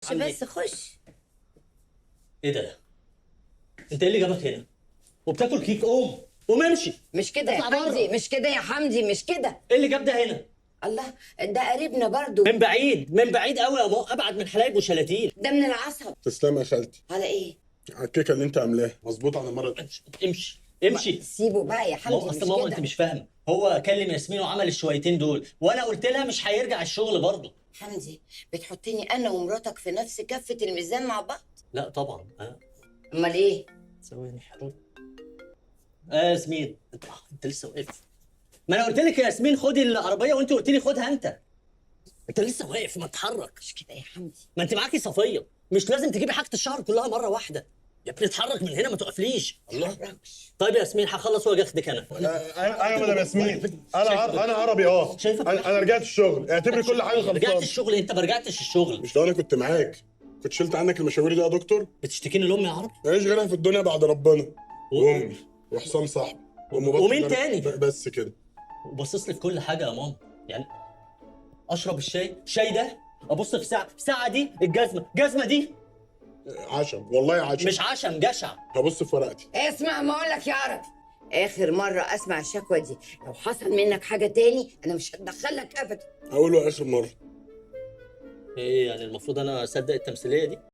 خش بس خش. ايه ده؟ انت ايه اللي جابك هنا؟ وبتاكل كيك؟ قوم امشي. مش كده يا اطلع حمدي، بره. مش كده يا حمدي، مش كده. ايه اللي جاب ده هنا؟ الله، ده قريبنا برضو. من بعيد قوي يا ماما، ابعد من حلايب وشلاتين. ده من العصب. تسلم يا خالتي على ايه؟ على الكيكه اللي انت عاملاها مظبوط على المره دي. امشي. سيبه بقى يا حمدي، ماما مش اصل ماما انت كده. مش فاهمه، هو كلم ياسمين وعمل الشويتين دول وانا قلت لها مش هيرجع الشغل برضه. حمدي، بتحطني انا ومراتك في نفس كفة الميزان مع بعض؟ لا طبعا. امال ايه؟ ثواني حلو. ياسمين انت لسه واقف؟ ما انا قلت لك يا ياسمين خدي العربيه وانت قلت لي خدها انت. انت لسه واقف، ما تتحرك. مش كده يا حمدي. ما انت معاكي صفيه، مش لازم تجيبي حاجه الشهر كلها مره واحده. يا ابني اتحرك من هنا، ما تقفليش. الله. طيب يا ياسمين هخلص واجي اخدك انا. انا مدام ياسمين، انا عربي. شايفك انا رجعت الشغل، اعتبري كل حاجه رجعت خلصانه. الشغل؟ انت ما رجعتش الشغل. مش لو انا كنت معاك كنت شلت عنك المشاوير دي يا دكتور؟ بتشتكيني لامي يا عربي؟ ماليش غيرها في الدنيا بعد ربنا وامي وحسام صاحبي ومين تاني؟ بس كده. وباصص لي في كل حاجه يا ماما. يعني اشرب الشاي ده، ابص في ساعه دي الجزمه دي. عشم، والله عشم. مش عشم، جشع. هبص في ورقتي. اسمع ما اقول لك يا عربي، اخر مرة اسمع الشكوى دي. لو حصل منك حاجة تاني انا مش هتدخلك ابدا. هقوله اخر مره. ايه يعني المفروض انا اصدق التمثيليه دي؟